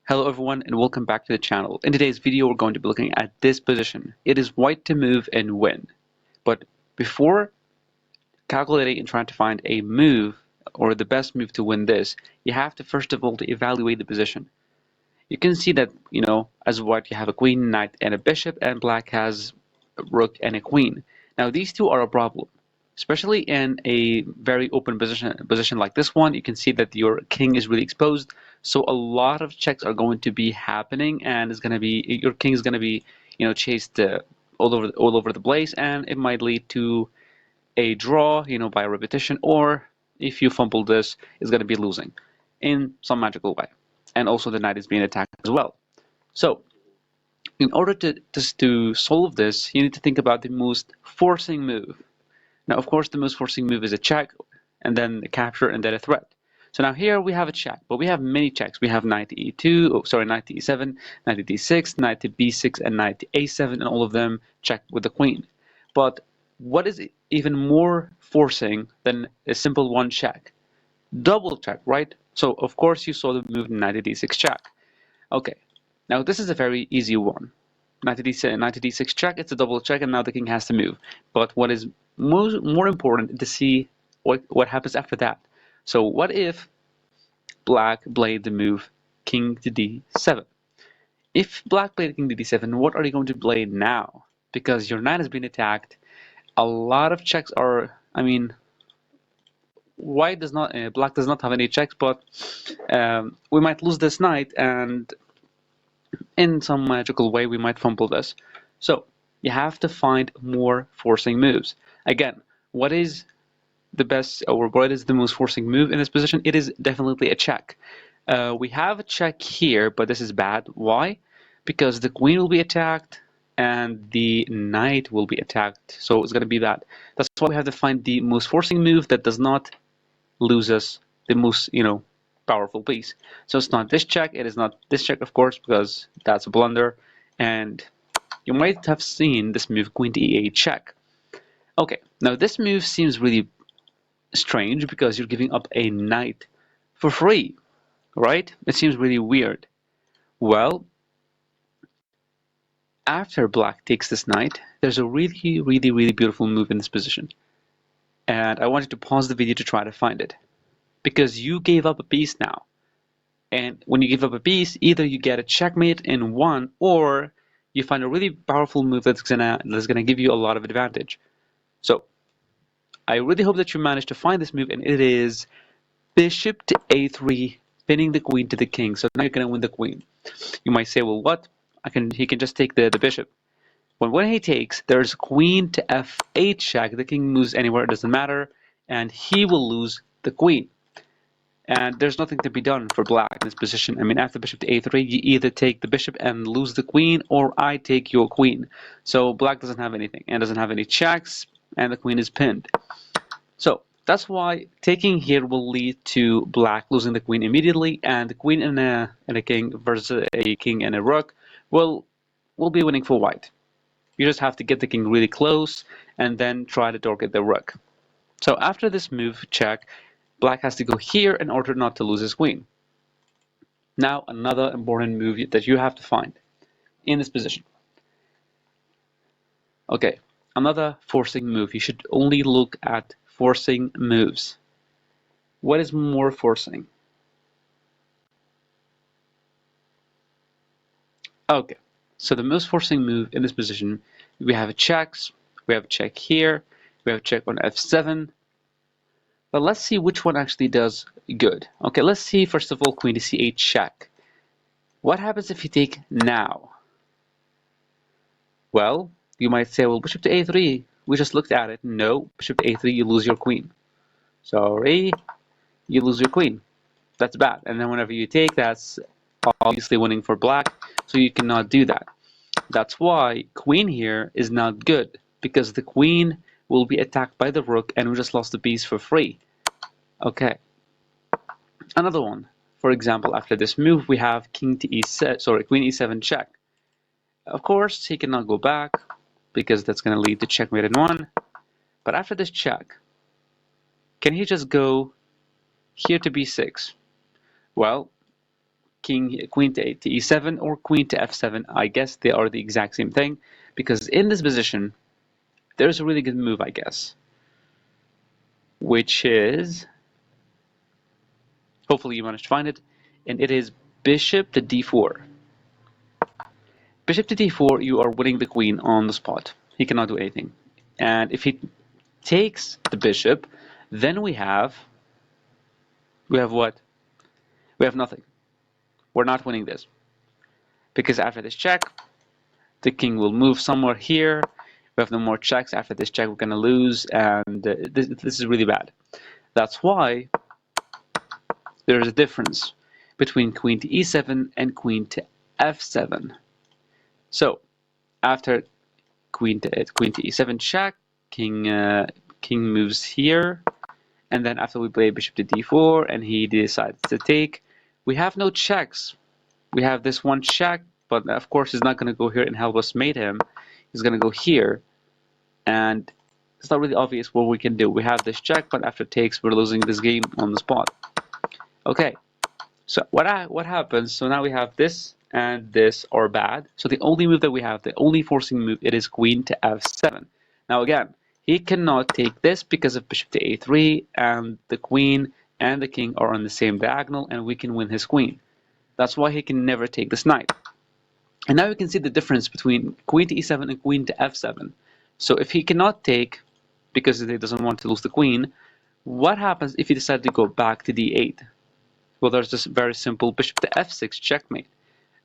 Hello everyone and welcome back to the channel. In today's video we're going to be looking at this position. It is white to move and win. But before calculating and trying to find a move or the best move to win this, you have to first of all to evaluate the position. You can see that, as white you have a queen, knight and a bishop, and black has a rook and a queen. Now these two are a problem. Especially in a very open position like this one, you can see that your king is really exposed. So a lot of checks are going to be happening, and it's going to be your king is going to be, chased all over the place, and it might lead to a draw, by repetition, or if you fumble this, it's going to be losing in some magical way. And also the knight is being attacked as well. So in order to solve this, you need to think about the most forcing move. Now, of course, the most forcing move is a check, and then a capture, and then a threat. So now here we have a check, but we have many checks. We have knight to e2, knight to e7, knight to d6, knight to b6, and knight to a7, and all of them check with the queen. But what is even more forcing than a simple one check? Double check, right? So of course you saw the move knight to d6 check. Okay, now this is a very easy one. Knight to d6 check, it's a double check, and now the king has to move. But what is more important to see what happens after that. So what if black played the move king to d7? If black played king to d7, what are you going to play now? Because your knight has been attacked. A lot of checks are, white does not, black does not have any checks, but we might lose this knight, and in some magical way we might fumble this. So you have to find more forcing moves. Again, what is the best, or what is the most forcing move in this position? It is definitely a check. We have a check here, but this is bad. Why? Because the queen will be attacked and the knight will be attacked, so it's going to be bad. That's why we have to find the most forcing move that does not lose us the most, powerful piece. So it's not this check, it is not this check, of course, because that's a blunder. And you might have seen this move, queen to e8 check. Okay, now this move seems really strange because you're giving up a knight for free, right? It seems really weird. Well, after black takes this knight, there's a really, really, really beautiful move in this position. And I wanted to pause the video to try to find it. Because you gave up a piece now. And when you give up a piece, either you get a checkmate in one, or you find a really powerful move that's gonna give you a lot of advantage. So I really hope that you manage to find this move, and it is bishop to a3, pinning the queen to the king. So now you're gonna win the queen. You might say, well, what? He can just take the bishop. When he takes, there's queen to f8 check. The king moves anywhere, it doesn't matter, and he will lose the queen. And there's nothing to be done for black in this position. I mean, after bishop to a3, you either take the bishop and lose the queen, or I take your queen. So black doesn't have anything, and doesn't have any checks, and the queen is pinned. So that's why taking here will lead to black losing the queen immediately, and the queen and a king versus a king and a rook will be winning for white. You just have to get the king really close, and then try to target the rook. So after this move check, black has to go here in order not to lose his queen. Now another important move that you have to find in this position. Okay, another forcing move. You should only look at forcing moves. What is more forcing? Okay, so the most forcing move in this position, we have checks, we have a check here, we have a check on f7. But let's see which one actually does good. Okay, let's see first of all queen to c8 check. What happens if you take now? Well, you might say, well, bishop to a3, we just looked at it. No, bishop to a3, you lose your queen. Sorry, you lose your queen. That's bad. And then whenever you take, that's obviously winning for black, so you cannot do that. That's why queen here is not good, because the queen will be attacked by the rook, and we just lost the piece for free. Okay. Another one. For example, after this move, we have king to e7, queen e7 check. Of course, he cannot go back, because that's going to lead to checkmate in one. But after this check, can he just go here to b6? Well, queen to e7 or queen to f7. I guess they are the exact same thing, because in this position there's a really good move, I guess, which is, hopefully you managed to find it, and it is bishop to d4. Bishop to d4, you are winning the queen on the spot. He cannot do anything. And if he takes the bishop, then we have what? We have nothing. We're not winning this. Because after this check, the king will move somewhere here. We have no more checks. After this check, we're going to lose, and this is really bad. That's why there is a difference between queen to e7 and queen to f7. So after queen to e7 check, king moves here, and then after we play bishop to d4 and he decides to take, we have no checks. We have this one check, but of course he's not going to go here and help us mate him. He's going to go here, and it's not really obvious what we can do. We have this check, but after takes, we're losing this game on the spot. Okay, so what happens? So now we have this and this are bad. So the only move that we have, the only forcing move, it is queen to f7. Now again, he cannot take this because of bishop to a3, and the queen and the king are on the same diagonal, and we can win his queen. That's why he can never take this knight. And now you can see the difference between queen to e7 and queen to f7. So if he cannot take, because he doesn't want to lose the queen, what happens if he decides to go back to d8? Well, there's this very simple bishop to f6 checkmate.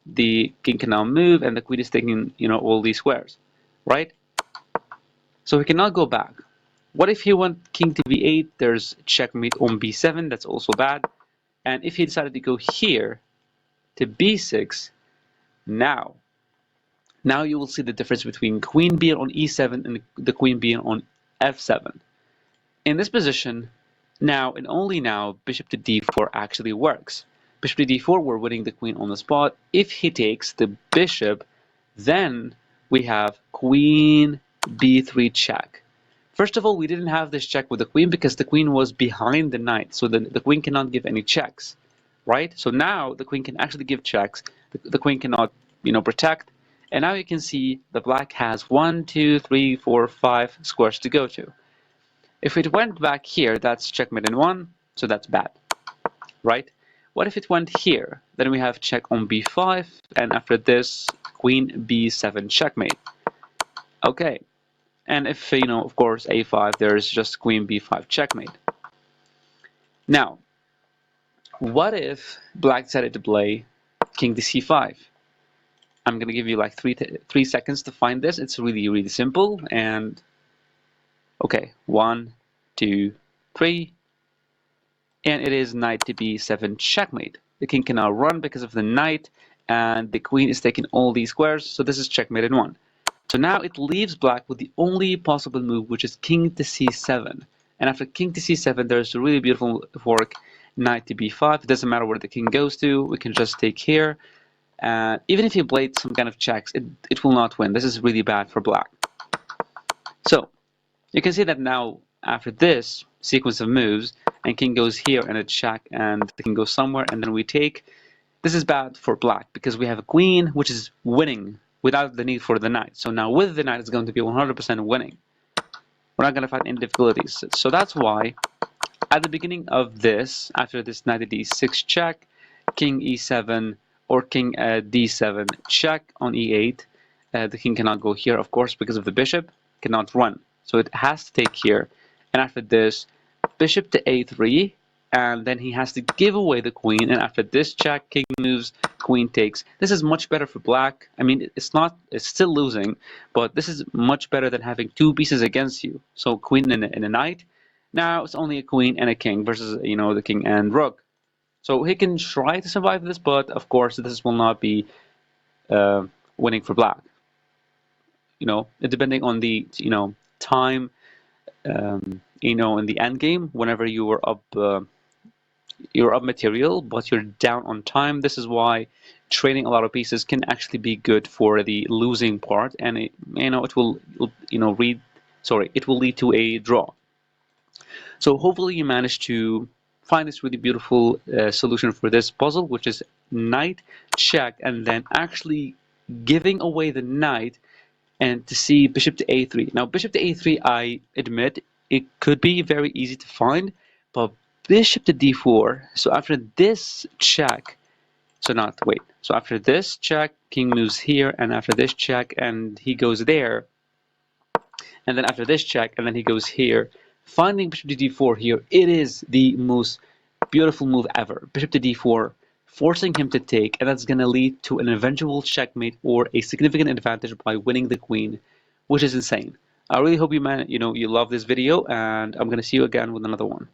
The king can now move, and the queen is taking, all these squares, right? So he cannot go back. What if he went king to b8? There's checkmate on b7. That's also bad. And if he decided to go here to b6, now you will see the difference between queen being on e7 and the queen being on f7. In this position, now and only now, bishop to d4 actually works. Bishop to d4, we're winning the queen on the spot. If he takes the bishop, then we have queen b3 check. First of all, we didn't have this check with the queen because the queen was behind the knight, so the queen cannot give any checks, right? So now the queen can actually give checks. The queen cannot, protect. And now you can see the black has 1, 2, 3, 4, 5 squares to go to. If it went back here, that's checkmate in 1, so that's bad, right? What if it went here? Then we have check on b5, and after this, queen b7 checkmate. Okay, and if, of course, a5, there's just queen b5 checkmate. Now, what if black decided to play king to c5? I'm going to give you like 3 seconds to find this. It's really, really simple. And okay, 1, 2, 3. And it is knight to b7 checkmate. The king can now run because of the knight, and the queen is taking all these squares. So this is checkmate in 1. So now it leaves black with the only possible move, which is king to c7. And after king to c7, there's a really beautiful fork, knight to b5. It doesn't matter where the king goes to. We can just take here. Even if he played some kind of checks, it will not win. This is really bad for black. So you can see that now after this sequence of moves, and king goes here and a check, and the king goes somewhere, and then we take. This is bad for black because we have a queen which is winning without the need for the knight. So now with the knight, it's going to be 100% winning. We're not going to find any difficulties. So that's why at the beginning of this, after this knight to d6 check, king e7, or king d7 check on e8, the king cannot go here, of course, because of the bishop, cannot run. So it has to take here. And after this, bishop to a3, and then he has to give away the queen. And after this check, king moves, queen takes. This is much better for black. I mean, it's still losing, but this is much better than having 2 pieces against you. So queen and a knight. Now it's only a queen and a king versus, the king and rook. So he can try to survive this, but of course this will not be winning for black. Depending on the time, in the end game, whenever you are up, you're up material, but you're down on time. This is why trading a lot of pieces can actually be good for the losing part, and it will lead to a draw. So hopefully you managed to find this really beautiful solution for this puzzle, which is knight check, and then actually giving away the knight and to see bishop to a3. Now, bishop to a3, I admit, it could be very easy to find, but bishop to d4, so after this check, so not, wait, so after this check, king moves here, and after this check, and he goes there, and then after this check, and then he goes here, finding bishop to d4 here, it is the most beautiful move ever. Bishop to d4, forcing him to take, and that's going to lead to an eventual checkmate or a significant advantage by winning the queen, which is insane. I really hope you love this video, and I'm going to see you again with another one.